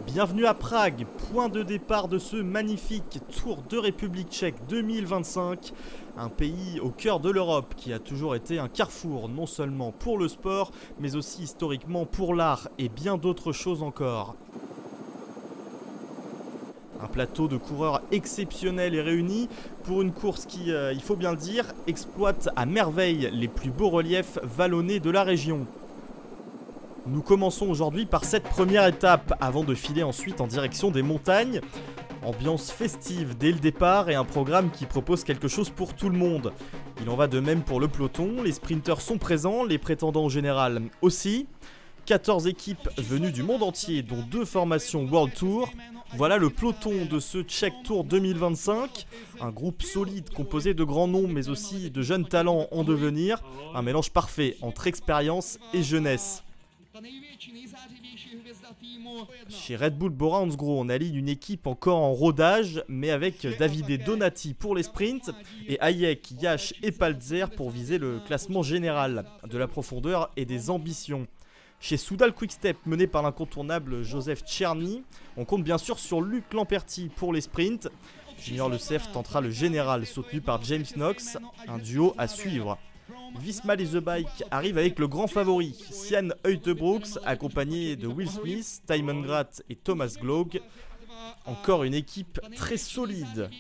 Bienvenue à Prague, point de départ de ce magnifique Tour de République tchèque 2025. Un pays au cœur de l'Europe qui a toujours été un carrefour, non seulement pour le sport, mais aussi historiquement pour l'art et bien d'autres choses encore. Un plateau de coureurs exceptionnels est réuni pour une course qui, il faut bien le dire, exploite à merveille les plus beaux reliefs vallonnés de la région. Nous commençons aujourd'hui par cette première étape, avant de filer ensuite en direction des montagnes. Ambiance festive dès le départ et un programme qui propose quelque chose pour tout le monde. Il en va de même pour le peloton, les sprinteurs sont présents, les prétendants au général aussi. 14 équipes venues du monde entier, dont 2 formations World Tour. Voilà le peloton de ce Czech Tour 2025. Un groupe solide composé de grands noms mais aussi de jeunes talents en devenir. Un mélange parfait entre expérience et jeunesse. Chez Red Bull Bora Hansgrohe, on aligne une équipe encore en rodage, mais avec Davide Donati pour les sprints et Hayek, Yash et Paltzer pour viser le classement général. De la profondeur et des ambitions. Chez Soudal Quickstep, mené par l'incontournable Joseph Tcherny, on compte bien sûr sur Luc Lamperti pour les sprints. Junior Le Cerf tentera le général soutenu par James Knox, un duo à suivre. Visma Les The Bike arrive avec le grand favori, Sian Uijtdebroeks, accompagné de Will Smith, Thymen Grath et Thomas Gloag. Encore une équipe très solide.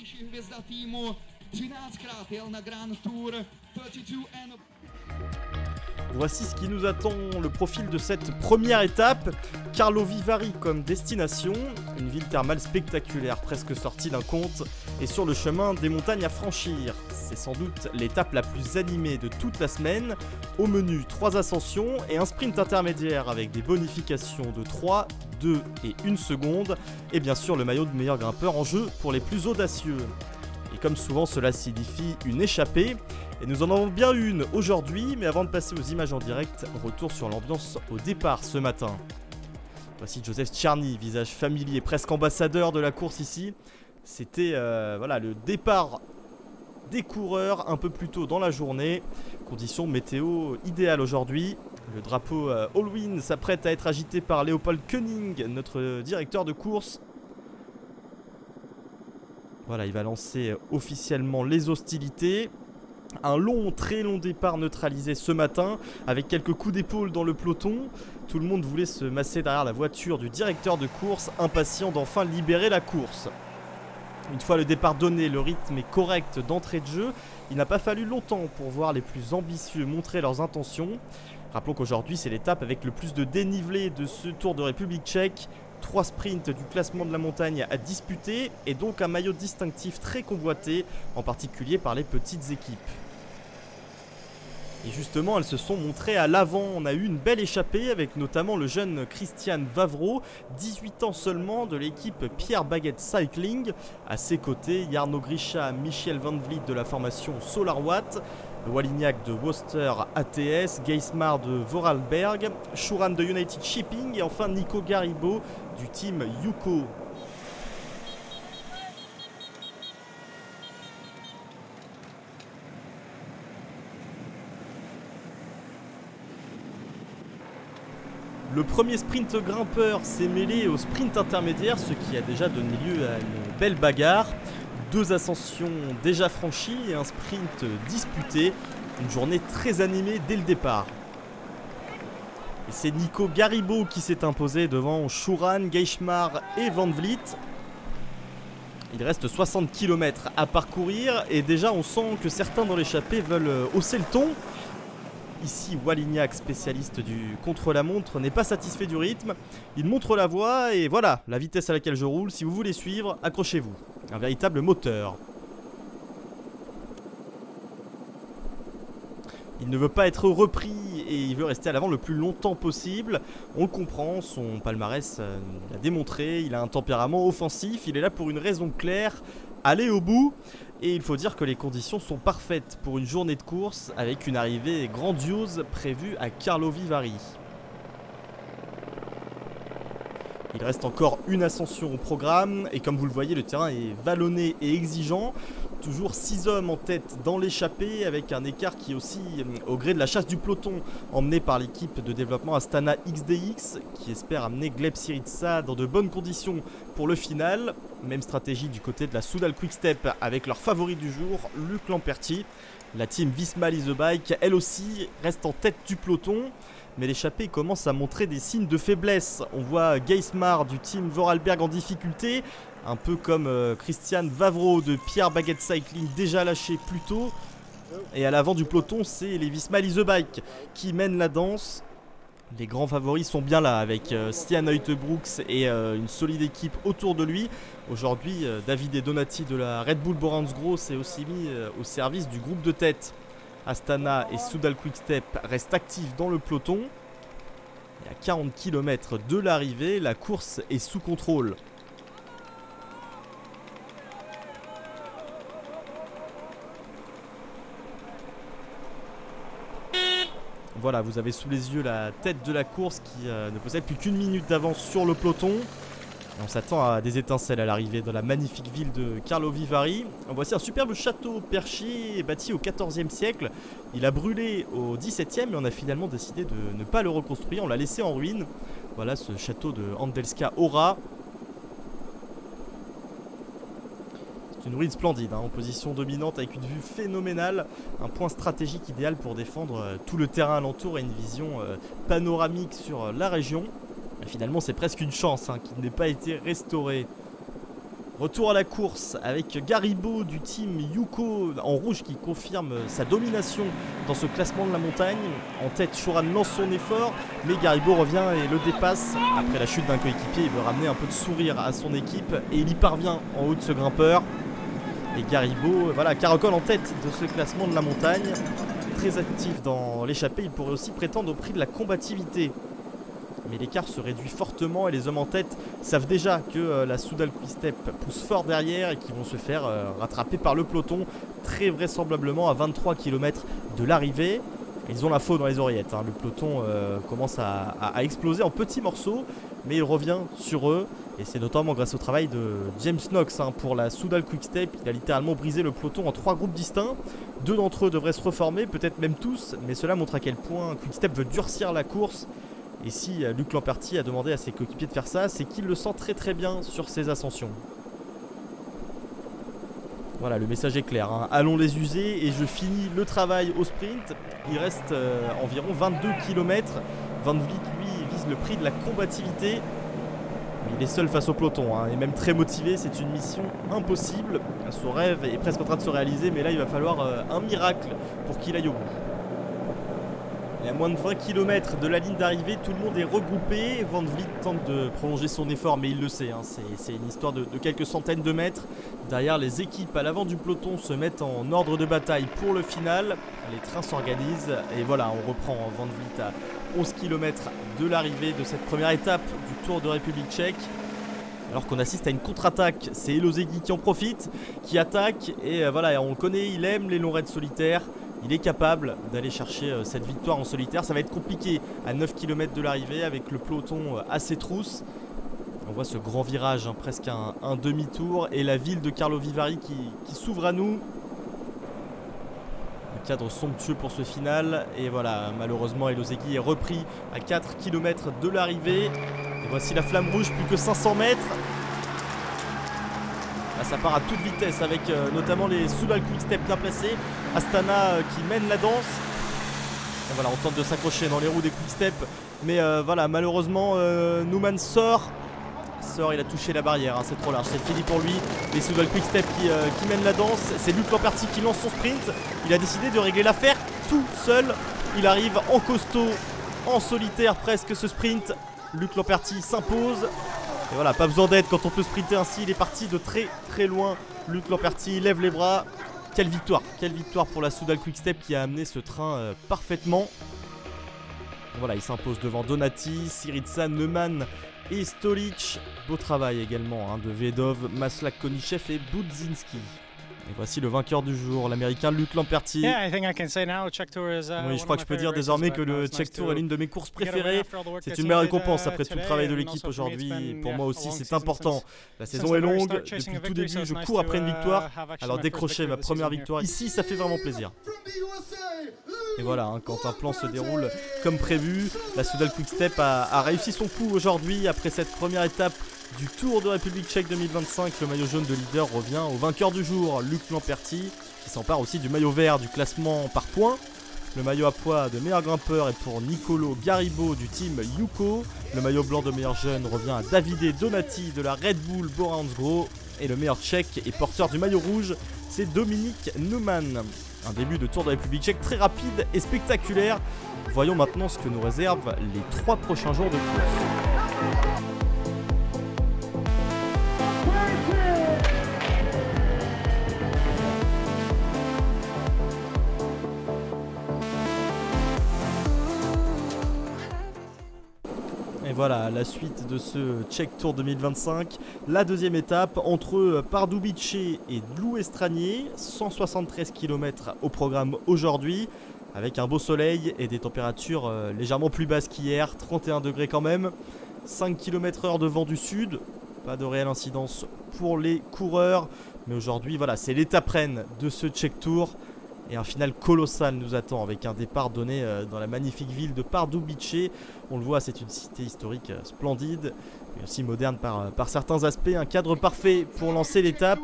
Voici ce qui nous attend, le profil de cette première étape. Karlovy Vary comme destination, une ville thermale spectaculaire, presque sortie d'un conte, et sur le chemin des montagnes à franchir. C'est sans doute l'étape la plus animée de toute la semaine. Au menu, 3 ascensions et un sprint intermédiaire avec des bonifications de 3, 2 et 1 seconde. Et bien sûr le maillot de meilleur grimpeur en jeu pour les plus audacieux. Et comme souvent cela signifie une échappée. Et nous en avons bien une aujourd'hui, mais avant de passer aux images en direct, retour sur l'ambiance au départ ce matin. Voici Joseph Tcherny, visage familier, presque ambassadeur de la course ici. C'était voilà, le départ des coureurs un peu plus tôt dans la journée. Conditions météo idéales aujourd'hui. Le drapeau Allwyn s'apprête à être agité par Léopold Koenig, notre directeur de course. Voilà, il va lancer officiellement les hostilités. Un long, très long départ neutralisé ce matin, avec quelques coups d'épaule dans le peloton. Tout le monde voulait se masser derrière la voiture du directeur de course, impatient d'enfin libérer la course. Une fois le départ donné, le rythme est correct d'entrée de jeu. Il n'a pas fallu longtemps pour voir les plus ambitieux montrer leurs intentions. Rappelons qu'aujourd'hui c'est l'étape avec le plus de dénivelé de ce Tour de République tchèque. 3 sprints du classement de la montagne à disputer et donc un maillot distinctif très convoité, en particulier par les petites équipes. Et justement, elles se sont montrées à l'avant. On a eu une belle échappée avec notamment le jeune Christian Vavro, 18 ans seulement, de l'équipe Pierre Baguette Cycling. À ses côtés, Jarno Grisha, Michiel Van Vliet de la formation SolarWatt, Walignac de Worcester ATS, Geismar de Vorarlberg, Schuran de United Shipping et enfin Nico Garibo du team Yuko. Le premier sprint grimpeur s'est mêlé au sprint intermédiaire, ce qui a déjà donné lieu à une belle bagarre. 2 ascensions déjà franchies et un sprint disputé. Une journée très animée dès le départ. Et c'est Nico Garibo qui s'est imposé devant Schuran, Geismar et Van Vliet. Il reste 60 km à parcourir et déjà on sent que certains dans l'échappée veulent hausser le ton. Ici, Walignac, spécialiste du contre-la-montre, n'est pas satisfait du rythme. Il montre la voie et voilà, la vitesse à laquelle je roule. Si vous voulez suivre, accrochez-vous. Un véritable moteur. Il ne veut pas être repris et il veut rester à l'avant le plus longtemps possible. On le comprend, son palmarès l'a démontré. Il a un tempérament offensif, il est là pour une raison claire. Aller au bout. Et il faut dire que les conditions sont parfaites pour une journée de course avec une arrivée grandiose prévue à Karlovy Vary. Il reste encore une ascension au programme et comme vous le voyez, le terrain est vallonné et exigeant. toujours 6 hommes en tête dans l'échappée, avec un écart qui est aussi au gré de la chasse du peloton emmené par l'équipe de développement Astana XDX, qui espère amener Gleb Syriza dans de bonnes conditions pour le final. Même stratégie du côté de la Soudal Quick-Step avec leur favori du jour, Luc Lamperti. La team Visma Lease the Bike, elle aussi, reste en tête du peloton. Mais l'échappée commence à montrer des signes de faiblesse. On voit Geismar du team Vorarlberg en difficulté, un peu comme Christian Vavro de Pierre Baguette Cycling déjà lâché plus tôt. Et à l'avant du peloton, c'est les Visma Lease the Bike qui mènent la danse. Les grands favoris sont bien là avec Stian Uijtebroeks et une solide équipe autour de lui. Aujourd'hui, David et Donati de la Red Bull Boransgro s'est aussi mis au service du groupe de tête. Astana et Soudal Quick-Step restent actifs dans le peloton. Et à 40 km de l'arrivée, la course est sous contrôle. Voilà, vous avez sous les yeux la tête de la course qui ne possède plus qu'une minute d'avance sur le peloton. Et on s'attend à des étincelles à l'arrivée dans la magnifique ville de Karlovy Vary. Voici un superbe château perché bâti au XIVe siècle. Il a brûlé au XVIIe et on a finalement décidé de ne pas le reconstruire. On l'a laissé en ruine. Voilà ce château de Andelska Ora. C'est une ruine splendide, en position dominante avec une vue phénoménale. Un point stratégique idéal pour défendre tout le terrain alentour et une vision panoramique sur la région. Et finalement c'est presque une chance qu'il n'ait pas été restauré. Retour à la course avec Garibo du team Yuko en rouge qui confirme sa domination dans ce classement de la montagne. En tête, Choran lance son effort, mais Garibo revient et le dépasse. Après la chute d'un coéquipier, il veut ramener un peu de sourire à son équipe et il y parvient en haut de ce grimpeur. Et Garibo, voilà, caracole en tête de ce classement de la montagne. Très actif dans l'échappée, il pourrait aussi prétendre au prix de la combativité. Mais l'écart se réduit fortement et les hommes en tête savent déjà que la Soudal Quick-Step pousse fort derrière et qu'ils vont se faire rattraper par le peloton très vraisemblablement à 23 km de l'arrivée. Ils ont la faute dans les oreillettes, le peloton commence à exploser en petits morceaux, mais il revient sur eux et c'est notamment grâce au travail de James Knox pour la Soudal Quick-Step. Il a littéralement brisé le peloton en 3 groupes distincts. 2 d'entre eux devraient se reformer, peut-être même tous, mais cela montre à quel point Quick-Step veut durcir la course. Et si Luc Lamperti a demandé à ses coéquipiers de faire ça, c'est qu'il le sent très très bien sur ses ascensions. Voilà, le message est clair, allons les user et je finis le travail au sprint. Il reste environ 22 km. Van Vliet, lui, vise le prix de la combativité. Il est seul face au peloton, et même très motivé, c'est une mission impossible. Son rêve est presque en train de se réaliser, mais là il va falloir un miracle pour qu'il aille au bout. Et à moins de 20 km de la ligne d'arrivée, tout le monde est regroupé. Van Vliet tente de prolonger son effort, mais il le sait, c'est une histoire de quelques centaines de mètres. Derrière, les équipes à l'avant du peloton se mettent en ordre de bataille pour le final. Les trains s'organisent et voilà, on reprend Van Vliet à 11 km de l'arrivée de cette première étape du Tour de République tchèque. Alors qu'on assiste à une contre-attaque, c'est Elozegui qui en profite, qui attaque et voilà, on le connaît, il aime les longs raids solitaires. Il est capable d'aller chercher cette victoire en solitaire. Ça va être compliqué à 9 km de l'arrivée avec le peloton à ses trousses. On voit ce grand virage, presque un demi-tour. Et la ville de Karlovy Vary qui s'ouvre à nous. Un cadre somptueux pour ce final. Et voilà, malheureusement, Elozegui est repris à 4 km de l'arrivée. Et voici la flamme rouge, plus que 500 mètres. Là, ça part à toute vitesse avec notamment les Soudal Quick-Step bien placés. Astana qui mène la danse. Et voilà, on tente de s'accrocher dans les roues des Quick-Step. Mais voilà, malheureusement, Newman sort. Il a touché la barrière, c'est trop large, c'est fini pour lui. Les Soudal Quick-Step qui mènent la danse. C'est Luc Lamperti qui lance son sprint. Il a décidé de régler l'affaire tout seul. Il arrive en costaud, en solitaire presque ce sprint. Luc Lamperti s'impose. Et voilà, pas besoin d'aide quand on peut sprinter ainsi. Il est parti de très très loin. Luc Lamperti lève les bras. Quelle victoire pour la Soudal Quick-Step qui a amené ce train parfaitement. Voilà, il s'impose devant Donati, Syriza, Neumann et Stolic. Beau travail également de Vedov, Maslak, Konichev et Budzinski. Et voici le vainqueur du jour, l'américain Luc Lamperti. Oui, je crois que je peux dire désormais que le Czech Tour est l'une de mes courses préférées. C'est une belle récompense après tout le travail de l'équipe aujourd'hui. Pour moi aussi, c'est important. La saison est longue. Depuis le tout début, je cours après une victoire. Alors décrocher ma première victoire ici, ça fait vraiment plaisir. Et voilà, hein, quand un plan se déroule comme prévu, la Soudal Quick-Step a réussi son coup aujourd'hui. Après cette première étape du Tour de République Tchèque 2025, le maillot jaune de leader revient au vainqueur du jour, Luc Lamperti, qui s'empare aussi du maillot vert du classement par points. Le maillot à pois de meilleur grimpeur est pour Nicolo Garibo du team Yuko. Le maillot blanc de meilleur jeune revient à Davide Donati de la Red Bull Bora Hansgrohe. Et le meilleur tchèque et porteur du maillot rouge, c'est Dominique Neumann. Un début de Tour de République Tchèque très rapide et spectaculaire. Voyons maintenant ce que nous réservent les 3 prochains jours de course. Et voilà la suite de ce Czech Tour 2025. La deuxième étape entre Pardubice et Dlouestranier. 173 km au programme aujourd'hui. Avec un beau soleil et des températures légèrement plus basses qu'hier. 31 degrés quand même. 5 km/h de vent du sud. Pas de réelle incidence pour les coureurs. Mais aujourd'hui, voilà, c'est l'étape reine de ce Czech Tour. Et un final colossal nous attend avec un départ donné dans la magnifique ville de Pardubice. On le voit, c'est une cité historique splendide, mais aussi moderne par certains aspects. Un cadre parfait pour lancer l'étape.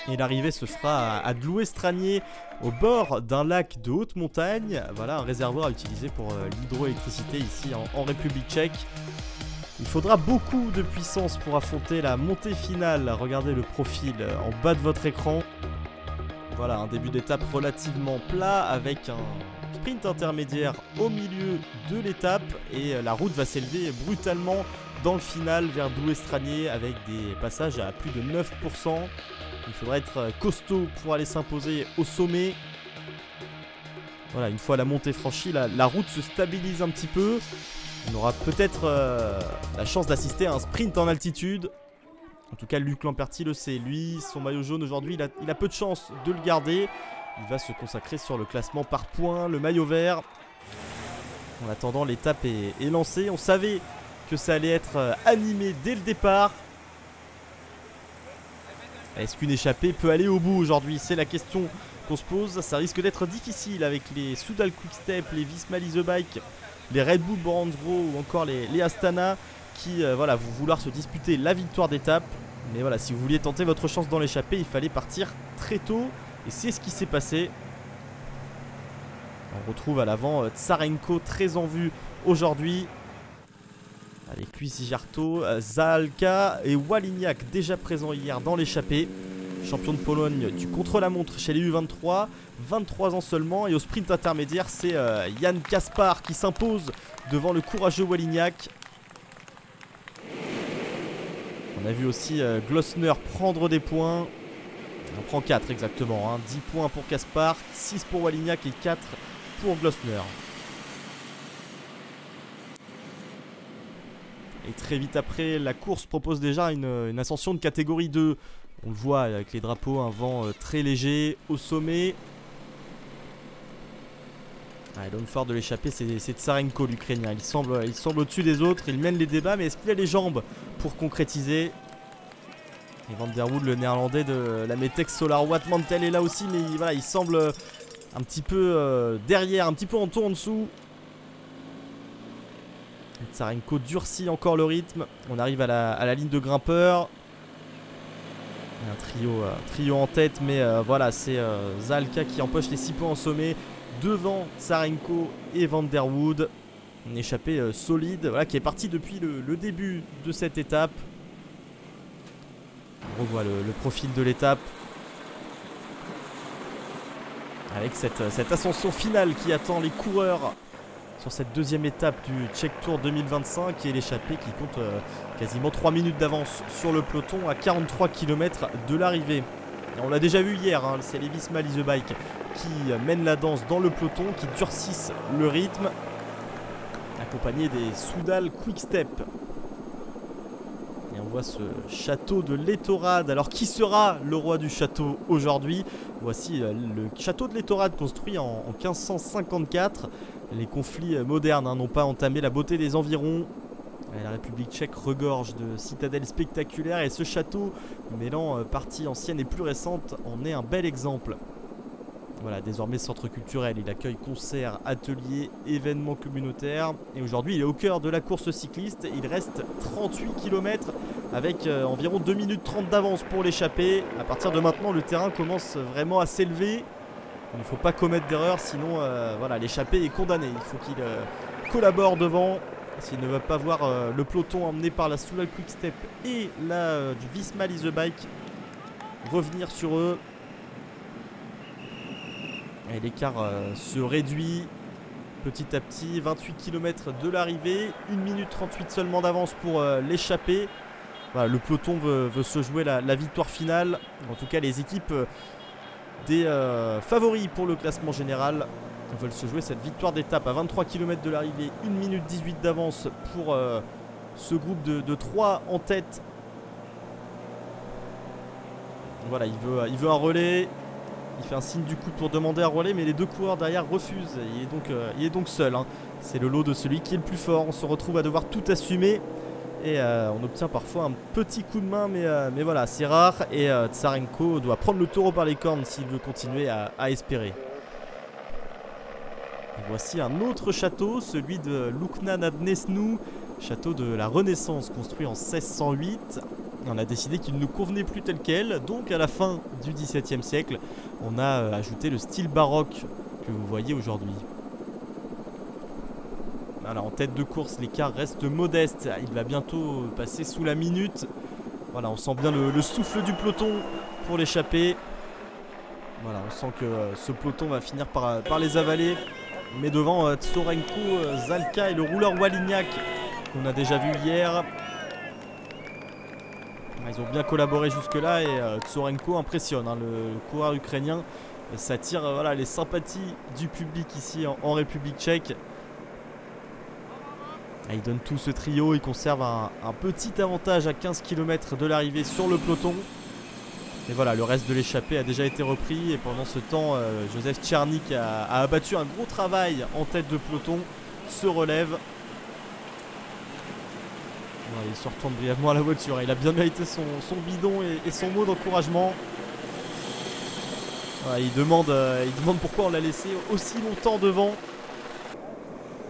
Et l'arrivée se fera à Dlouestranier, au bord d'un lac de haute montagne. Voilà un réservoir utilisé pour l'hydroélectricité ici en République tchèque. Il faudra beaucoup de puissance pour affronter la montée finale. Regardez le profil en bas de votre écran. Voilà, un début d'étape relativement plat avec un sprint intermédiaire au milieu de l'étape. Et la route va s'élever brutalement dans le final vers Dlouestranier avec des passages à plus de 9%. Il faudra être costaud pour aller s'imposer au sommet. Voilà, une fois la montée franchie, la route se stabilise un petit peu. On aura peut-être la chance d'assister à un sprint en altitude. En tout cas, Luc Lamperti le sait. Lui, son maillot jaune aujourd'hui, il a peu de chance de le garder. Il va se consacrer sur le classement par points, le maillot vert. En attendant, l'étape est lancée. On savait que ça allait être animé dès le départ. Est-ce qu'une échappée peut aller au bout aujourd'hui? C'est la question qu'on se pose. Ça risque d'être difficile avec les Soudal Quick-Step, les Visma Lease Bike, les Red Bull Bora Hansgrohe ou encore les Astana qui voilà, vont vouloir se disputer la victoire d'étape. Mais voilà, si vous vouliez tenter votre chance dans l'échappée, il fallait partir très tôt. Et c'est ce qui s'est passé. On retrouve à l'avant Tsarenko très en vue aujourd'hui. Avec lui Sijarto, Zaalka et Walignac déjà présents hier dans l'échappée. Champion de Pologne du contre-la-montre chez les U23, 23 ans seulement. Et au sprint intermédiaire, c'est Jan Kaspar qui s'impose devant le courageux Walignac. On a vu aussi Glossner prendre des points. On prend 4 exactement, hein. 10 points pour Kaspar, 6 pour Walignac et 4 pour Glossner. Et très vite après, la course propose déjà une ascension de catégorie 2. On le voit avec les drapeaux, un vent très léger au sommet. L'homme fort de l'échappée, c'est Tsarenko, l'Ukrainien. Il semble au-dessus des autres, il mène les débats, mais est-ce qu'il a les jambes pour concrétiser? Et Van der Wood, le néerlandais de la Metex Solar Watt Mantel est là aussi, mais voilà, il semble un petit peu derrière, un petit peu en tour en dessous. Tsarenko durcit encore le rythme. On arrive à la ligne de grimpeur. Un trio en tête, mais voilà, c'est Zaalka qui empoche les 6 points en sommet devant Tsarenko et Van der Wood. Une échappée solide, voilà, qui est partie depuis le début de cette étape. On revoit le profil de l'étape avec cette ascension finale qui attend les coureurs sur cette deuxième étape du Czech Tour 2025 et l'échappée qui compte quasiment 3 minutes d'avance sur le peloton à 43 km de l'arrivée. On l'a déjà vu hier, hein, c'est les Visma Lease Bike qui mènent la danse dans le peloton, qui durcissent le rythme, accompagnés des Soudal Quick-Step. Et on voit ce château de l'Étorade. Alors qui sera le roi du château aujourd'hui? Voici le château de l'Étorade construit en 1554. Les conflits modernes n'ont pas entamé la beauté des environs. La République tchèque regorge de citadelles spectaculaires et ce château, mêlant partie ancienne et plus récente, en est un bel exemple. Voilà, désormais centre culturel, il accueille concerts, ateliers, événements communautaires. Et aujourd'hui, il est au cœur de la course cycliste. Il reste 38 km avec environ 2 minutes 30 d'avance pour l'échappée. À partir de maintenant, le terrain commence vraiment à s'élever. Il ne faut pas commettre d'erreur, sinon voilà, l'échappée est condamnée. Il faut qu'il collabore devant. S'il ne veut pas voir le peloton emmené par la Soudal Quick-Step et la du Visma Lease Bike revenir sur eux. Et l'écart se réduit petit à petit. 28 km de l'arrivée, 1 minute 38 seulement d'avance pour l'échappée. Voilà, le peloton veut se jouer la victoire finale. En tout cas, les équipes des favoris pour le classement général veulent se jouer cette victoire d'étape à 23 km de l'arrivée. 1 minute 18 d'avance pour ce groupe de 3 en tête. Voilà, il veut un relais. Il fait un signe du coude pour demander un relais, mais les deux coureurs derrière refusent. Il est donc seul. Hein. C'est le lot de celui qui est le plus fort. On se retrouve à devoir tout assumer. Et on obtient parfois un petit coup de main, mais voilà, c'est rare. Et Tsarenko doit prendre le taureau par les cornes s'il veut continuer à espérer. Et voici un autre château, celui de Lukna nad Nesnu, château de la Renaissance construit en 1608. On a décidé qu'il ne convenait plus tel quel, donc à la fin du XVIIe siècle, on a ajouté le style baroque que vous voyez aujourd'hui. Voilà, en tête de course, l'écart reste modeste, il va bientôt passer sous la minute. Voilà, on sent bien le souffle du peloton pour l'échapper. Voilà, on sent que ce peloton va finir par les avaler. Mais devant Tsorenko, Zalka et le rouleur Walignac qu'on a déjà vu hier. Ils ont bien collaboré jusque là et Tsorenko impressionne, hein, le coureur ukrainien. Ça attire voilà, les sympathies du public ici en République tchèque. Et il donne tout ce trio, il conserve un petit avantage à 15 km de l'arrivée sur le peloton. Et voilà, le reste de l'échappée a déjà été repris. Et pendant ce temps, Joseph Tchernik a abattu un gros travail en tête de peloton. Se relève. Ouais, il se retourne brièvement à la voiture. Il a bien mérité son bidon et son mot d'encouragement. Ouais, il demande pourquoi on l'a laissé aussi longtemps devant.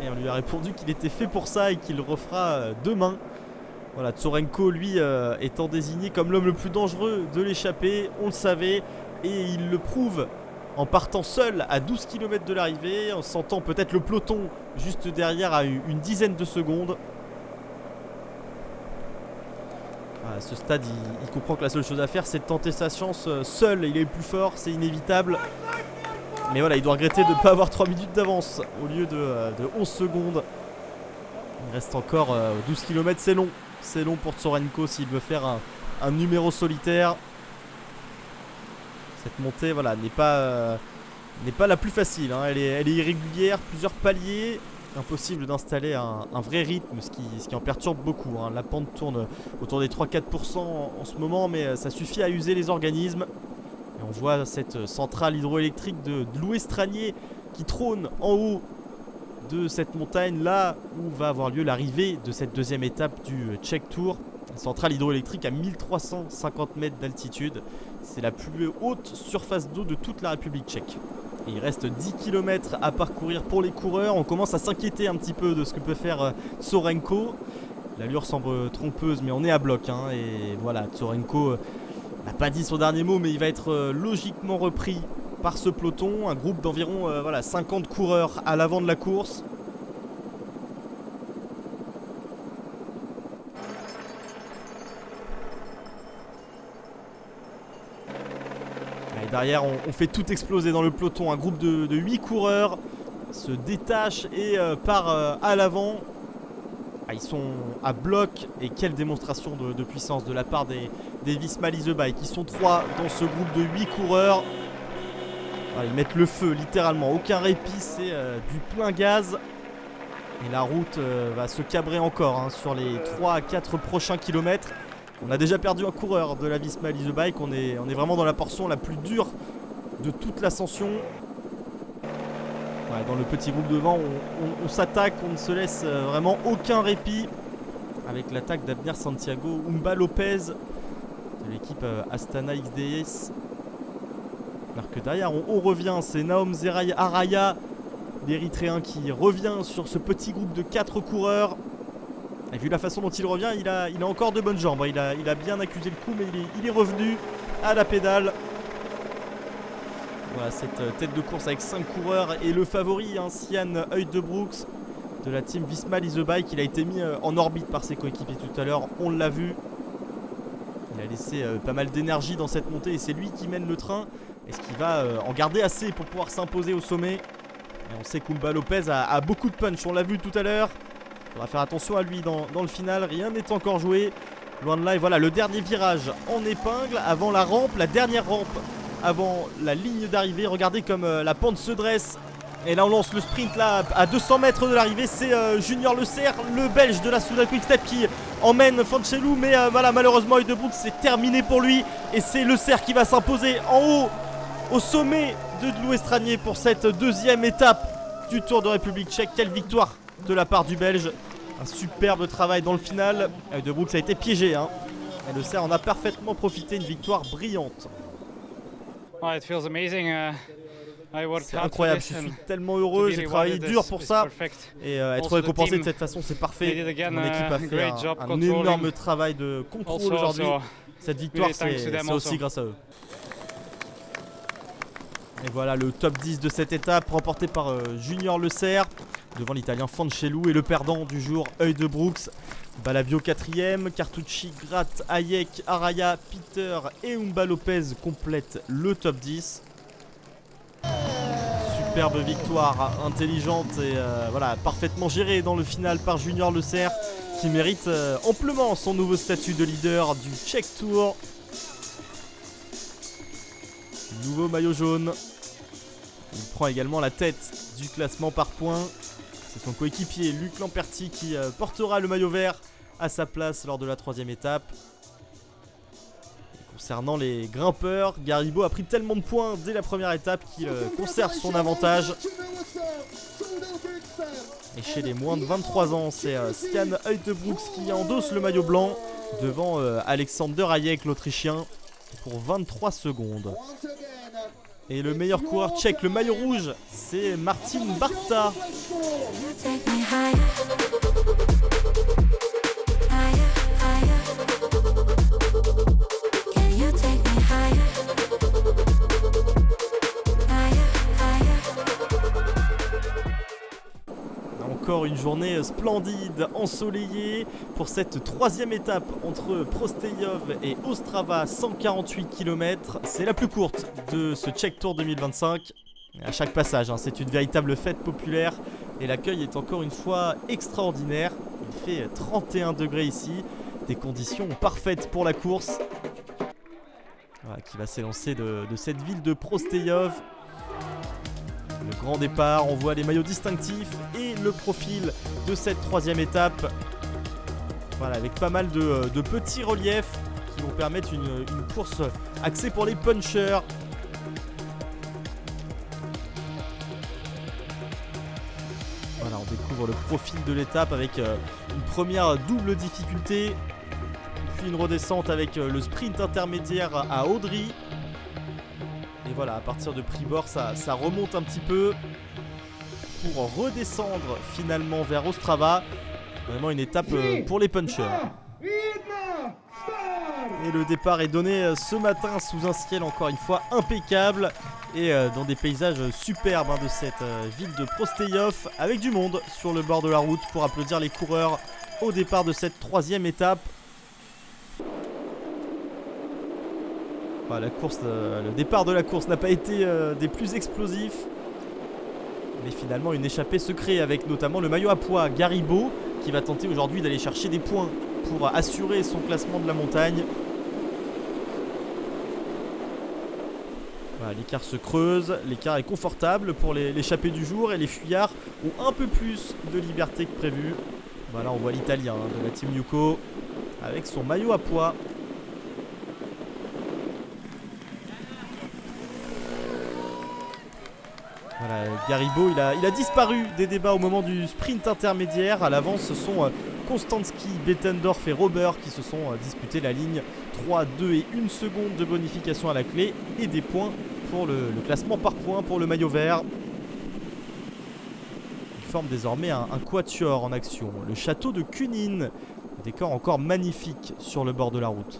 Et on lui a répondu qu'il était fait pour ça et qu'il le refera demain. Voilà, Tsorenko, lui, étant désigné comme l'homme le plus dangereux de l'échappée, on le savait, et il le prouve en partant seul à 12 km de l'arrivée, en sentant peut-être le peloton juste derrière à une dizaine de secondes. À ce stade, il comprend que la seule chose à faire, c'est de tenter sa chance seul. Il est le plus fort, c'est inévitable. Mais voilà, il doit regretter de ne pas avoir 3 minutes d'avance au lieu de 11 secondes. Il reste encore 12 km, c'est long. C'est long pour Tsorenko s'il veut faire un numéro solitaire. Cette montée voilà, n'est pas la plus facile, hein. Elle est irrégulière, plusieurs paliers. Impossible d'installer un vrai rythme, ce qui en perturbe beaucoup, hein. La pente tourne autour des 3-4% en ce moment, mais ça suffit à user les organismes. Et on voit cette centrale hydroélectrique de Louestranier qui trône en haut de cette montagne, là où va avoir lieu l'arrivée de cette deuxième étape du Czech Tour. Une centrale hydroélectrique à 1350 mètres d'altitude. C'est la plus haute surface d'eau de toute la République tchèque. Et il reste 10 km à parcourir pour les coureurs. On commence à s'inquiéter un petit peu de ce que peut faire Tsorenko. L'allure semble trompeuse, mais on est à bloc, hein. Et voilà, Tsorenko n'a pas dit son dernier mot, mais il va être logiquement repris par ce peloton, un groupe d'environ voilà, 50 coureurs à l'avant de la course. Et derrière, on fait tout exploser dans le peloton. Un groupe de 8 coureurs se détache et part à l'avant. Ils sont à bloc et quelle démonstration de puissance de la part des Visma Lease Bike. Ils sont 3 dans ce groupe de 8 coureurs. Ils mettent le feu littéralement, aucun répit, c'est du plein gaz. Et la route va se cabrer encore, hein, sur les 3 à 4 prochains kilomètres. On a déjà perdu un coureur de la Visma Lease Bike. On est vraiment dans la portion la plus dure de toute l'ascension. Ouais, dans le petit groupe devant, on s'attaque, on ne se laisse vraiment aucun répit. Avec l'attaque d'Abner Santiago, Umba Lopez de l'équipe Astana XDS. Alors que derrière on revient, c'est Naom Zeray Araya, l'Érythréen, qui revient sur ce petit groupe de 4 coureurs. Et vu la façon dont il revient, il a encore de bonnes jambes. Il a bien accusé le coup, mais il est revenu à la pédale. Voilà cette tête de course avec 5 coureurs. Et le favori, hein, Sian Heudebrooks de la team Visma Lease Bike, il a été mis en orbite par ses coéquipiers tout à l'heure. On l'a vu. Il a laissé pas mal d'énergie dans cette montée et c'est lui qui mène le train. Est-ce qu'il va en garder assez pour pouvoir s'imposer au sommet? Et on sait qu'Umba Lopez a beaucoup de punch, on l'a vu tout à l'heure. Il faudra faire attention à lui dans le final, rien n'est encore joué. Loin de là, et voilà le dernier virage en épingle avant la rampe, la dernière rampe avant la ligne d'arrivée. Regardez comme la pente se dresse. Et là on lance le sprint là à 200 mètres de l'arrivée. C'est Junior Le Serre, le belge de la Souda Quick Step, qui emmène Fanchelou. Mais voilà, malheureusement Heudebrooks, c'est terminé pour lui. Et c'est Le Serre qui va s'imposer en haut, au sommet de Dlouestranier pour cette deuxième étape du Tour de République tchèque. Quelle victoire de la part du belge. Un superbe travail dans le final. Heudebrooks a été piégé, hein. Et Le Serre en a parfaitement profité. Une victoire brillante. Oh, it feels amazing. C'est incroyable, je suis tellement heureux, j'ai travaillé dur pour ça. Et être récompensé de cette façon, c'est parfait. Mon équipe a fait un énorme travail de contrôle aujourd'hui. Cette victoire, c'est aussi grâce à eux. Et voilà le top 10 de cette étape, remporté par Junior Le Serre, devant l'italien Fanchelou, et le perdant du jour, Heudebrooks. Balabio 4ème, Cartucci, Gratt, Hayek, Araya, Peter et Umba Lopez complètent le top 10. Superbe victoire, intelligente et voilà, parfaitement gérée dans le final par Junior Le Serre, qui mérite amplement son nouveau statut de leader du Czech Tour. Nouveau maillot jaune. Il prend également la tête du classement par points. C'est son coéquipier Luc Lamperti qui portera le maillot vert à sa place lors de la 3ème étape. Concernant les grimpeurs, Garibo a pris tellement de points dès la première étape qu'il conserve son avantage. Et chez les moins de 23 ans, c'est Sian Heudebrooks qui endosse le maillot blanc devant Alexander Hayek, l'Autrichien, pour 23 secondes. Et le meilleur coureur tchèque, le maillot rouge, c'est Martin Barta. Encore une journée splendide, ensoleillée pour cette 3ème étape entre Prosteyov et Ostrava, 148 km. C'est la plus courte de ce Czech Tour 2025. À chaque passage, hein, c'est une véritable fête populaire et l'accueil est encore une fois extraordinaire. Il fait 31 degrés ici, des conditions parfaites pour la course. Voilà, qui va s'élancer de cette ville de Prosteyov. Le grand départ, on voit les maillots distinctifs et le profil de cette 3ème étape. Voilà, avec pas mal de petits reliefs qui vont permettre une course axée pour les punchers. Voilà, on découvre le profil de l'étape avec une première double difficulté, puis une redescente avec le sprint intermédiaire à Audry. Et voilà, à partir de Pribor, ça remonte un petit peu pour redescendre finalement vers Ostrava. Vraiment une étape pour les punchers. Et le départ est donné ce matin sous un ciel encore une fois impeccable. Et dans des paysages superbes, hein, de cette ville de Prosteyov, avec du monde sur le bord de la route pour applaudir les coureurs au départ de cette 3ème étape. Voilà, le départ de la course n'a pas été des plus explosifs. Mais finalement une échappée se crée avec notamment le maillot à pois Garibo, qui va tenter aujourd'hui d'aller chercher des points pour assurer son classement de la montagne. Voilà, l'écart se creuse, l'écart est confortable pour l'échappée du jour et les fuyards ont un peu plus de liberté que prévu. Voilà, on voit l'italien, hein, de la team Yuko, avec son maillot à pois. Voilà, Garibo, il a disparu des débats au moment du sprint intermédiaire. À l'avance, ce sont Konstanski, Bettendorf et Rober qui se sont disputés la ligne. 3, 2 et 1 seconde de bonification à la clé et des points pour le classement par points pour le maillot vert. Il forme désormais un quatuor en action. Le château de Cunin, décor encore magnifique sur le bord de la route.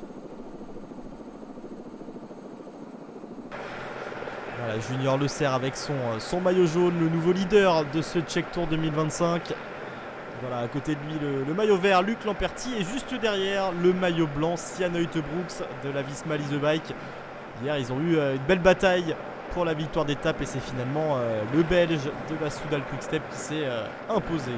Voilà, Junior Le Serre avec son maillot jaune, le nouveau leader de ce Czech Tour 2025. Voilà, à côté de lui le maillot vert, Luc Lamperti, et juste derrière le maillot blanc, Sian Uijtebroeks de la Visma Lease Bike. Hier, ils ont eu une belle bataille pour la victoire d'étape et c'est finalement le Belge de la Soudal Quick-Step qui s'est imposé.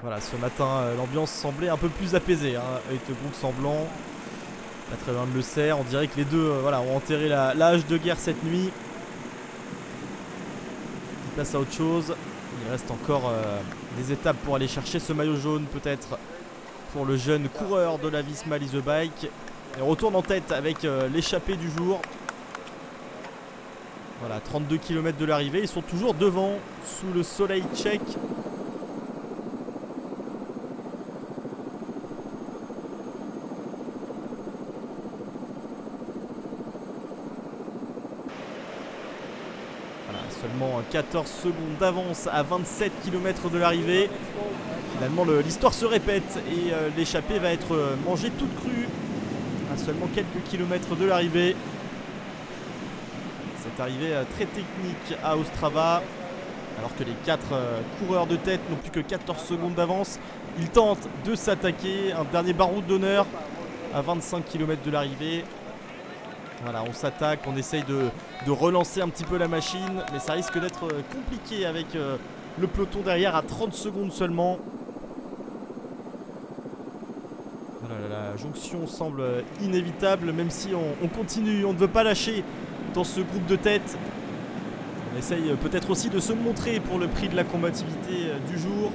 Voilà, ce matin, l'ambiance semblait un peu plus apaisée. Uijtebroeks en blanc, pas très loin de Le Serre. On dirait que les deux voilà, ont enterré la hache de guerre cette nuit. Il passe à autre chose. Il reste encore des étapes pour aller chercher ce maillot jaune, peut-être pour le jeune coureur de la Visma Lease Bike. Et on retourne en tête avec l'échappée du jour. Voilà, 32 km de l'arrivée. Ils sont toujours devant, sous le soleil tchèque. Seulement 14 secondes d'avance à 27 km de l'arrivée. Finalement l'histoire se répète et l'échappée va être mangée toute crue à seulement quelques kilomètres de l'arrivée. Cette arrivée très technique à Ostrava, alors que les 4 coureurs de tête n'ont plus que 14 secondes d'avance. Ils tentent de s'attaquer, un dernier baroud d'honneur à 25 km de l'arrivée. Voilà, on s'attaque, on essaye de relancer un petit peu la machine, mais ça risque d'être compliqué avec le peloton derrière à 30 secondes seulement. Voilà, la jonction semble inévitable, même si on continue, on ne veut pas lâcher dans ce groupe de tête. On essaye peut-être aussi de se montrer pour le prix de la combativité du jour.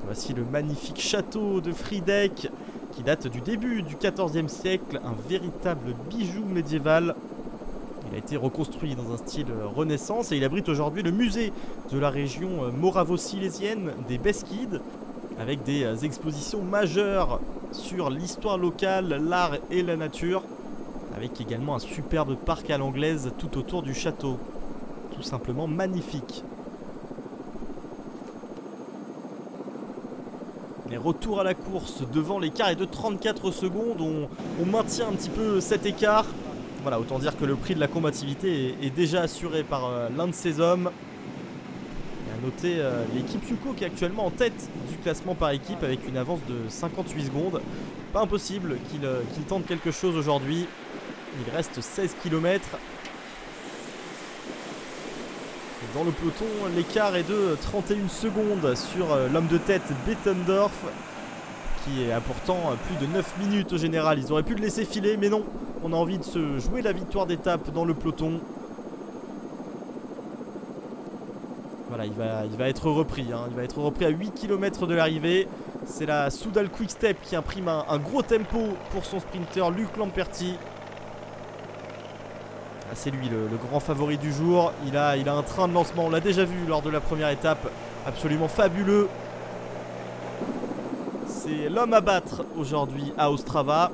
Voici le magnifique château de Friedeck, qui date du début du XIVe siècle, un véritable bijou médiéval. Il a été reconstruit dans un style Renaissance et il abrite aujourd'hui le musée de la région moravo-silésienne des Beskides, avec des expositions majeures sur l'histoire locale, l'art et la nature, avec également un superbe parc à l'anglaise tout autour du château. Tout simplement magnifique. Les retours à la course devant l'écart est de 34 secondes. On maintient un petit peu cet écart. Voilà, autant dire que le prix de la combativité est déjà assuré par l'un de ces hommes. Et à noter l'équipe Yuko qui est actuellement en tête du classement par équipe avec une avance de 58 secondes. Pas impossible qu'il tente quelque chose aujourd'hui. Il reste 16 km. Dans le peloton, l'écart est de 31 secondes sur l'homme de tête Bettendorf, qui a pourtant plus de 9 minutes au général. Ils auraient pu le laisser filer, mais non. On a envie de se jouer la victoire d'étape dans le peloton. Voilà, il va être repris. Il va être repris à 8 km de l'arrivée. C'est la Soudal Quick-Step qui imprime un gros tempo pour son sprinter Luc Lamperti. C'est lui le grand favori du jour. Il a un train de lancement, on l'a déjà vu lors de la première étape, absolument fabuleux. C'est l'homme à battre aujourd'hui à Ostrava.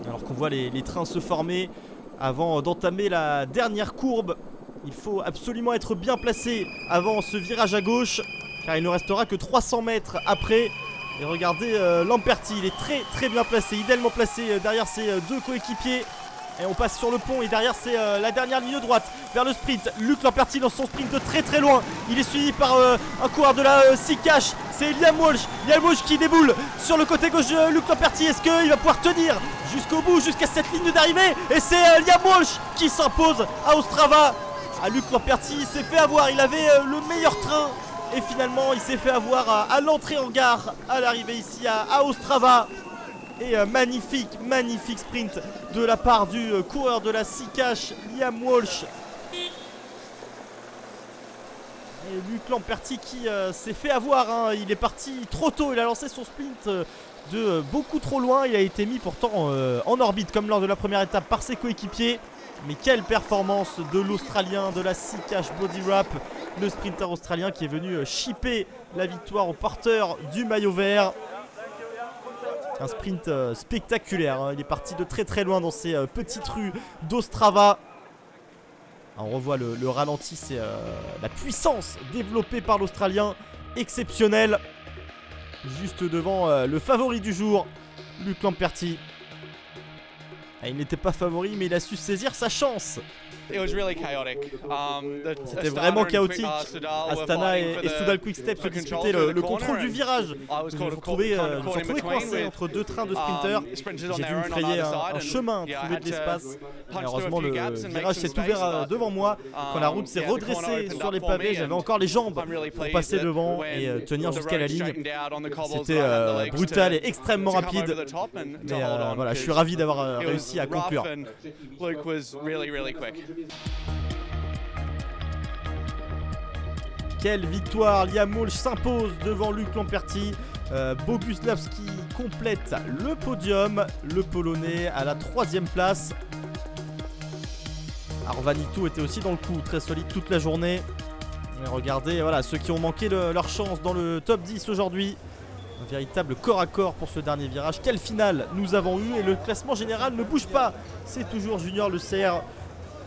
Alors qu'on voit les trains se former avant d'entamer la dernière courbe. Il faut absolument être bien placé avant ce virage à gauche, car il ne restera que 300 mètres après. Et regardez Lamperti, il est très très bien placé, idéalement placé derrière ses deux coéquipiers. Et on passe sur le pont et derrière c'est la dernière ligne droite vers le sprint. Luc Lamperti lance son sprint de très très loin. Il est suivi par un coureur de la Sikash. C'est Liam Walsh. Liam Walsh qui déboule sur le côté gauche de Luc Lamperti. Est-ce qu'il va pouvoir tenir jusqu'au bout, jusqu'à cette ligne d'arrivée? Et c'est Liam Walsh qui s'impose à Ostrava. Luc Lamperti s'est fait avoir. Il avait le meilleur train. Et finalement il s'est fait avoir à l'entrée en gare à l'arrivée ici à Ostrava. Et magnifique sprint de la part du coureur de la Sikash, Liam Walsh. Et Luc Lamperti qui s'est fait avoir, hein. Il est parti trop tôt, il a lancé son sprint de beaucoup trop loin. Il a été mis pourtant en orbite comme lors de la première étape par ses coéquipiers. Mais quelle performance de l'Australien, de la Sea-Cash Body Wrap, le sprinter australien qui est venu chipper la victoire au porteur du maillot vert. Un sprint spectaculaire, hein. Il est parti de très très loin dans ces petites rues d'Ostrava. On revoit le ralenti, c'est la puissance développée par l'Australien, exceptionnelle. Juste devant le favori du jour, Luc Lamperti. Il n'était pas favori, mais il a su saisir sa chance. C'était vraiment chaotique. Astana et Soudal Quick-Step se disputaient le contrôle du virage. Je me suis retrouvé coincé entre deux trains de sprinters. J'ai dû me frayer un chemin, trouver de l'espace. Heureusement, le virage s'est ouvert devant moi. Quand la route s'est redressée sur les pavés, j'avais encore les jambes pour passer devant et tenir jusqu'à la ligne. C'était brutal et extrêmement rapide. Mais voilà, je suis ravi d'avoir réussi à conclure. Quelle victoire! Liam Walsh s'impose devant Luc Lamperti. Boguslavski complète le podium. Le Polonais à la 3e place. Arvanito était aussi dans le coup, très solide toute la journée. Et regardez, voilà, ceux qui ont manqué leur chance dans le top 10 aujourd'hui. Un véritable corps à corps pour ce dernier virage. Quelle finale nous avons eu et le classement général ne bouge pas. C'est toujours Junior Le Serre,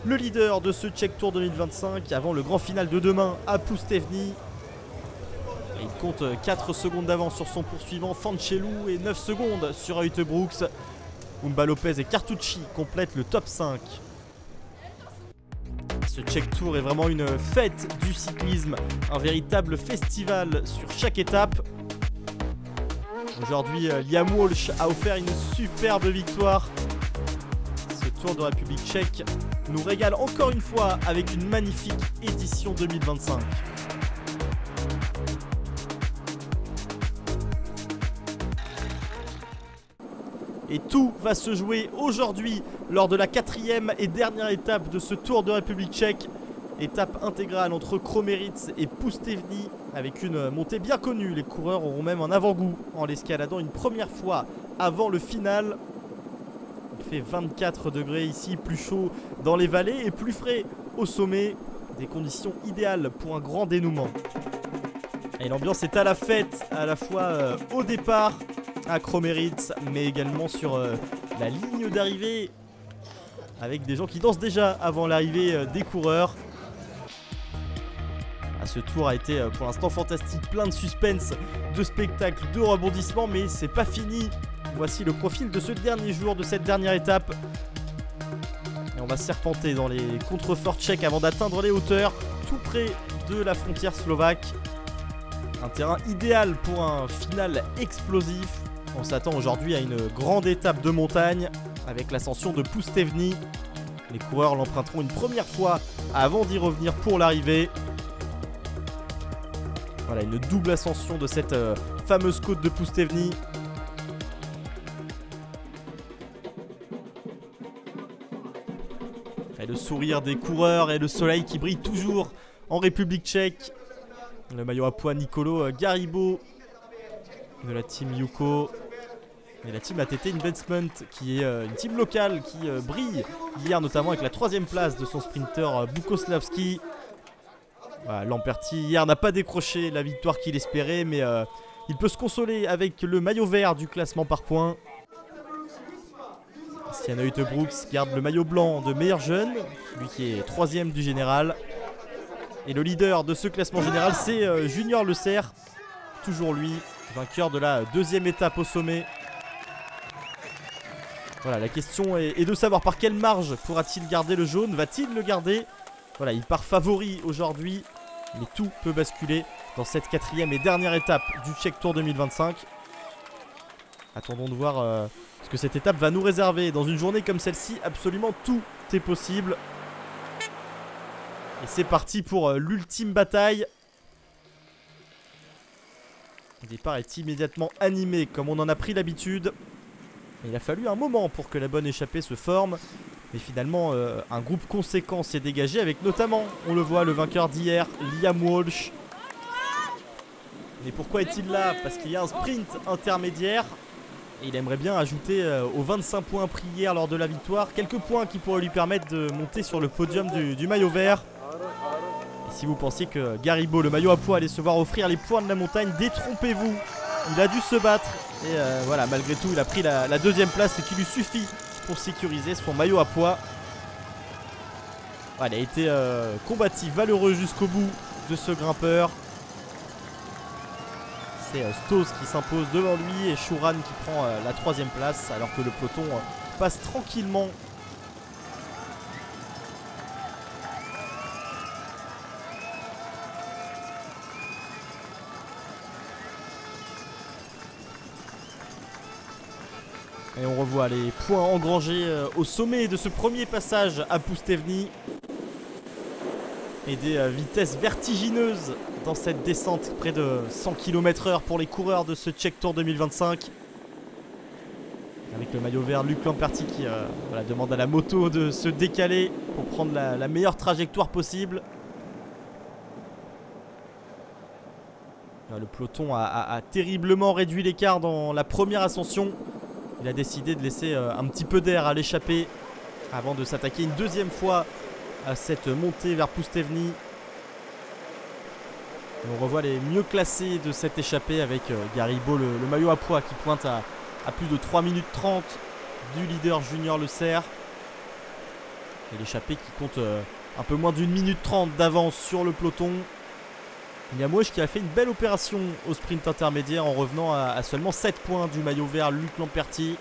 le leader de ce Czech Tour 2025 avant le grand final de demain à Ploustevny. Et il compte 4 secondes d'avance sur son poursuivant Fanchelou et 9 secondes sur Uetebrooks. Umba Lopez et Cartucci complètent le top 5. Ce Czech Tour est vraiment une fête du cyclisme, un véritable festival sur chaque étape. Aujourd'hui, Liam Walsh a offert une superbe victoire. Ce Tour de République tchèque nous régale encore une fois avec une magnifique édition 2025. Et tout va se jouer aujourd'hui lors de la 4e et dernière étape de ce Tour de République tchèque. Étape intégrale entre Kromeritz et Ploustevny avec une montée bien connue. Les coureurs auront même un avant-goût en l'escaladant une première fois avant le final. Il fait 24 degrés ici, plus chaud dans les vallées et plus frais au sommet. Des conditions idéales pour un grand dénouement. Et l'ambiance est à la fête, à la fois au départ à Kromeritz, mais également sur la ligne d'arrivée avec des gens qui dansent déjà avant l'arrivée des coureurs. Ce tour a été pour l'instant fantastique, plein de suspense, de spectacle, de rebondissements, mais c'est pas fini. Voici le profil de ce dernier jour, de cette dernière étape. Et on va serpenter dans les contreforts tchèques avant d'atteindre les hauteurs, tout près de la frontière slovaque. Un terrain idéal pour un final explosif. On s'attend aujourd'hui à une grande étape de montagne avec l'ascension de Ploustevny. Les coureurs l'emprunteront une première fois avant d'y revenir pour l'arrivée. Voilà, une double ascension de cette fameuse côte de Ploustevny. Et le sourire des coureurs et le soleil qui brille toujours en République tchèque. Le maillot à pois Nicolo Garibo de la team Yuko. Et la team ATT Investment qui est une team locale qui brille hier notamment avec la 3e place de son sprinter Bukoslavski. Voilà, Lamperti hier n'a pas décroché la victoire qu'il espérait, mais il peut se consoler avec le maillot vert du classement par points. Stiana Uetebrooks garde le maillot blanc de meilleur jeune, lui qui est 3e du général. Et le leader de ce classement général, c'est Junior Le Serre, toujours lui, vainqueur de la 2e étape au sommet. Voilà, la question est de savoir par quelle marge pourra-t-il garder le jaune, va-t-il le garder? Voilà, il part favori aujourd'hui, mais tout peut basculer dans cette 4e et dernière étape du Czech Tour 2025. Attendons de voir ce que cette étape va nous réserver. Dans une journée comme celle-ci, absolument tout est possible. Et c'est parti pour l'ultime bataille. Le départ est immédiatement animé comme on en a pris l'habitude. Il a fallu un moment pour que la bonne échappée se forme. Mais finalement, un groupe conséquent s'est dégagé avec notamment, on le voit, le vainqueur d'hier, Liam Walsh. Mais pourquoi est-il là? Parce qu'il y a un sprint intermédiaire. Et il aimerait bien ajouter aux 25 points pris hier lors de la victoire quelques points qui pourraient lui permettre de monter sur le podium du maillot vert. Et si vous pensiez que Garibo, le maillot à pois, allait se voir offrir les points de la montagne, détrompez-vous. Il a dû se battre. Et voilà, malgré tout, il a pris la deuxième place, ce qui lui suffit pour sécuriser son maillot à pois. Voilà, il a été combatif, valeureux jusqu'au bout de ce grimpeur. C'est Stoss qui s'impose devant lui et Shouran qui prend la troisième place alors que le peloton passe tranquillement. Et on revoit les points engrangés au sommet de ce premier passage à Pustevny. Et des vitesses vertigineuses dans cette descente, près de 100 km/h pour les coureurs de ce Czech Tour 2025. Avec le maillot vert, Luc Lamperti qui voilà, demande à la moto de se décaler pour prendre la meilleure trajectoire possible. Le peloton a terriblement réduit l'écart dans la première ascension. Il a décidé de laisser un petit peu d'air à l'échappée avant de s'attaquer une deuxième fois à cette montée vers Pustevny. Et on revoit les mieux classés de cette échappée avec Garibo, le maillot à pois qui pointe à plus de 3 minutes 30 du leader Junior Le Serre. Et l'échappée qui compte un peu moins d'1 minute 30 d'avance sur le peloton. Liam Walsh qui a fait une belle opération au sprint intermédiaire en revenant à seulement 7 points du maillot vert Luc Lamperti.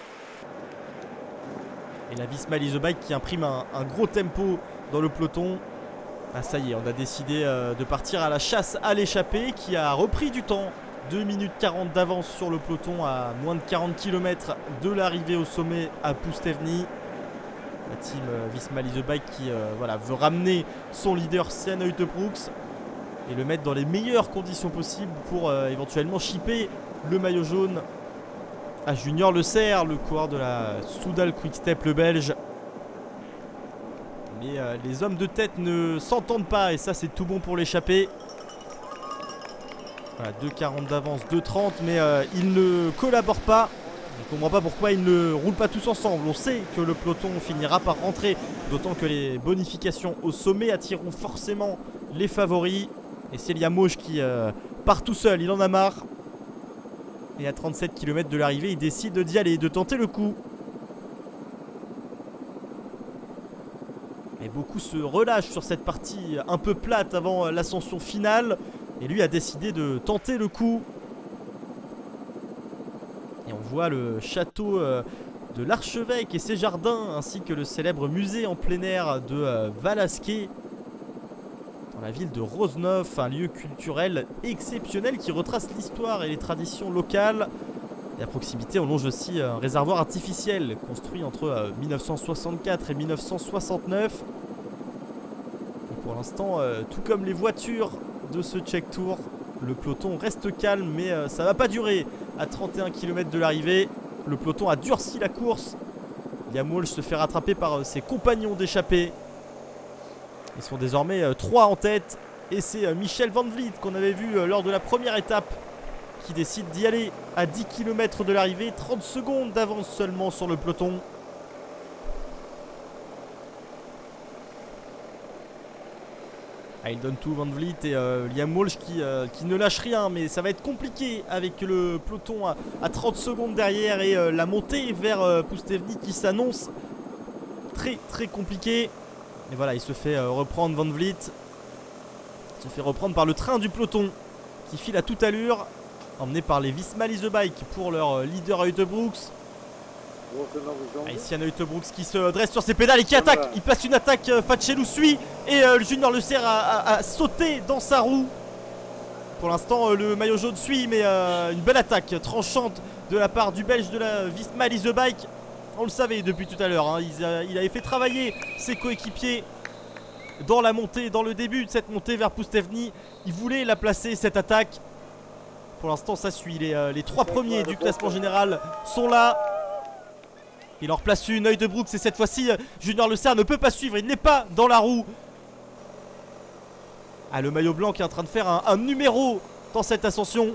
Et la Visma Leasebike qui imprime un gros tempo dans le peloton. Ah ça y est, on a décidé de partir à la chasse à l'échappée qui a repris du temps. 2 minutes 40 d'avance sur le peloton à moins de 40 km de l'arrivée au sommet à Pustevny. La team Visma Leasebike qui voilà, veut ramener son leader Stian Uijtdebroeks et le mettre dans les meilleures conditions possibles pour éventuellement shipper le maillot jaune à Junior Le Serre, le coureur de la Soudal Quick-Step, le belge. Mais les hommes de tête ne s'entendent pas et ça c'est tout bon pour l'échappée. Voilà, 2,40 d'avance, 2,30 mais ils ne collaborent pas. On ne comprend pas pourquoi ils ne roulent pas tous ensemble. On sait que le peloton finira par rentrer, d'autant que les bonifications au sommet attireront forcément les favoris. Et c'est Liam Walsh qui part tout seul, il en a marre. Et à 37 km de l'arrivée, il décide d'y aller, de tenter le coup. Et beaucoup se relâchent sur cette partie un peu plate avant l'ascension finale. Et lui a décidé de tenter le coup. Et on voit le château de l'Archevêque et ses jardins, ainsi que le célèbre musée en plein air de Valašské, dans la ville de Rožnov, un lieu culturel exceptionnel qui retrace l'histoire et les traditions locales. Et à proximité, on longe aussi un réservoir artificiel construit entre 1964 et 1969. Et pour l'instant, tout comme les voitures de ce Czech Tour, le peloton reste calme, mais ça va pas durer. À 31 km de l'arrivée, le peloton a durci la course. Liam Walsh se fait rattraper par ses compagnons d'échappée. Ils sont désormais 3 en tête. Et c'est Michel Van Vliet qu'on avait vu lors de la première étape qui décide d'y aller à 10 km de l'arrivée. 30 secondes d'avance seulement sur le peloton. Ah, il donne tout Van Vliet et Liam Walsh qui ne lâche rien, mais ça va être compliqué avec le peloton à 30 secondes derrière et la montée vers Pustevny qui s'annonce très très compliquée. Et voilà, il se fait reprendre Van Vliet. Il se fait reprendre par le train du peloton qui file à toute allure, emmené par les Visma Leasebike pour leur leader Uijtdebroeks. Stian Uijtdebroeks qui se dresse sur ses pédales et qui attaque. Il place une attaque, Fatchelou suit et le Junior Le Serre a sauté dans sa roue. Pour l'instant le maillot jaune suit, mais une belle attaque tranchante de la part du belge de la Visma Leasebike. On le savait depuis tout à l'heure, hein. Il avait fait travailler ses coéquipiers dans la montée, dans le début de cette montée vers Pustevny. Il voulait la placer, cette attaque. Pour l'instant ça suit, les 3 premiers du classement général sont là. Il en replace une, œil de Brooks, et cette fois-ci Junior Le Serre ne peut pas suivre, il n'est pas dans la roue. Ah, le maillot blanc qui est en train de faire un numéro dans cette ascension.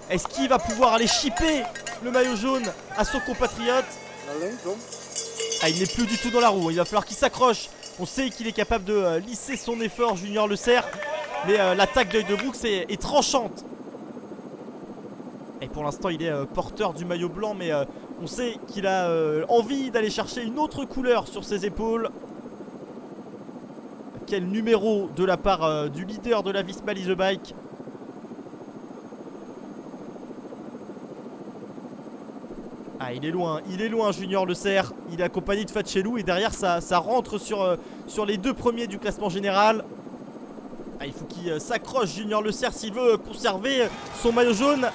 Est-ce qu'il va pouvoir aller chipper le maillot jaune à son compatriote? Ah, il n'est plus du tout dans la roue, il va falloir qu'il s'accroche. On sait qu'il est capable de lisser son effort, Junior Le Serre. Mais l'attaque d'œil de Brooks est tranchante. Et pour l'instant il est porteur du maillot blanc, mais on sait qu'il a envie d'aller chercher une autre couleur sur ses épaules. Quel numéro de la part du leader de la Visma Lease a Bike. Ah, il est loin Junior Le Serre. Il est accompagné de Fatchelou et derrière ça rentre sur les deux premiers du classement général. Ah, il faut qu'il s'accroche Junior Le Serre s'il veut conserver son maillot jaune.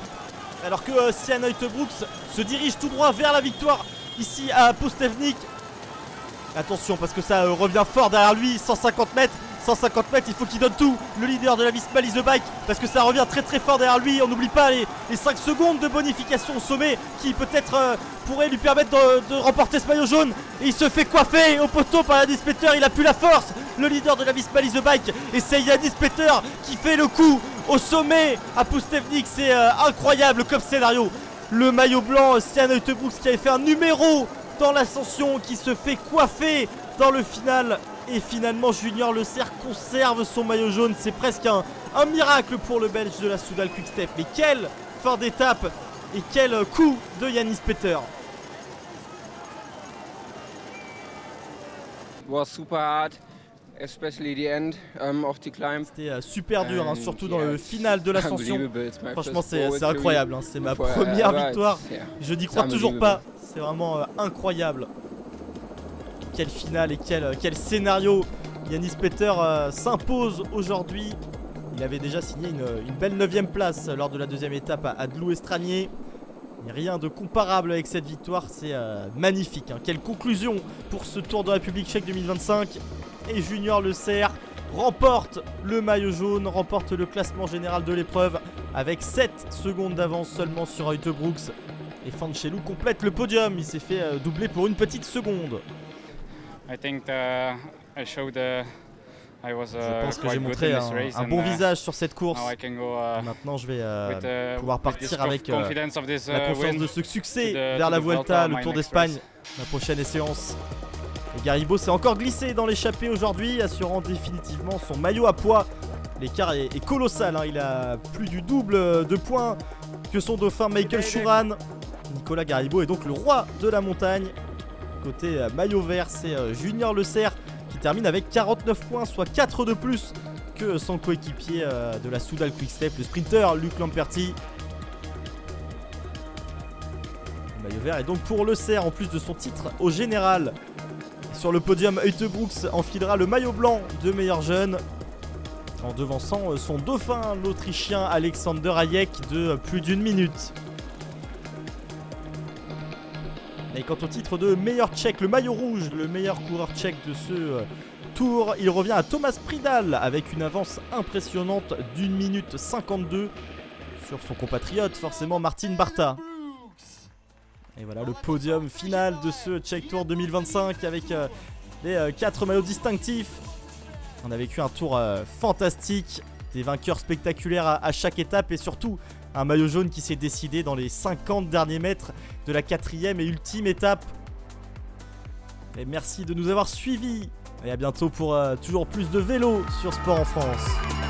Alors que Stian Brooks se dirige tout droit vers la victoire ici à Postevnik. Attention parce que ça revient fort derrière lui, 150 mètres, il faut qu'il donne tout, le leader de la Visma Lease a Bike, parce que ça revient très fort derrière lui. On n'oublie pas les 5 secondes de bonification au sommet qui peut-être pourrait lui permettre de remporter ce maillot jaune. Et il se fait coiffer au poteau par Yanis Peter, il a plus la force, le leader de la Visma Lease a Bike. Et c'est Yanis Peter qui fait le coup au sommet à Postevnik. C'est incroyable comme scénario. Le maillot blanc, Stian Brooks qui avait fait un numéro dans l'ascension, qui se fait coiffer dans le final. Et finalement Junior Le Serre conserve son maillot jaune. C'est presque un miracle pour le Belge de la Soudal Quick-Step. Mais quelle fin d'étape et quel coup de Yanis Peter. Was super hard, especially the end of the climb. C'était super dur, surtout dans le final de l'ascension. Franchement c'est incroyable, c'est ma première victoire. Je n'y crois toujours pas. C'est vraiment incroyable. Quelle finale et quel scénario. Yanis Peter s'impose aujourd'hui. Il avait déjà signé une belle 9ème place lors de la deuxième étape à Dlou-Estranier. Rien de comparable avec cette victoire, c'est magnifique. Quelle conclusion pour ce Tour de République Tchèque 2025. Et Junior Le Serre remporte le maillot jaune, remporte le classement général de l'épreuve avec 7 secondes d'avance seulement sur Œil de Brooks. Et Fatchelou complète le podium, il s'est fait doubler pour une petite seconde. I think I showed I was je pense que j'ai montré un bon visage sur cette course. Maintenant je vais pouvoir partir avec la confiance de ce succès vers la Vuelta, le Tour d'Espagne, la prochaine séance. Et Garibo s'est encore glissé dans l'échappée aujourd'hui, assurant définitivement son maillot à poids. L'écart est colossal, il a plus du double de points que son dauphin Michael Schuran. Nicolas Garibo est donc le roi de la montagne. Côté maillot vert, c'est Junior Le Serre qui termine avec 49 points, soit 4 de plus que son coéquipier de la Soudal Quick-Step, le sprinter Luc Lamperti. Le maillot vert est donc pour Le Serre en plus de son titre au général. Sur le podium, Œil de Brooks enfilera le maillot blanc de meilleur jeune en devançant son dauphin, l'Autrichien Alexander Hayek, de plus d'une minute. Et quant au titre de meilleur tchèque, le maillot rouge, le meilleur coureur tchèque de ce tour, il revient à Thomas Pridal avec une avance impressionnante d'1 minute 52 sur son compatriote, forcément Martin Barta. Et voilà le podium final de ce Tchèque Tour 2025 avec les 4 maillots distinctifs. On a vécu un tour fantastique, des vainqueurs spectaculaires à chaque étape et surtout un maillot jaune qui s'est décidé dans les 50 derniers mètres de la 4e et ultime étape. Et merci de nous avoir suivis et à bientôt pour toujours plus de vélo sur Sport en France.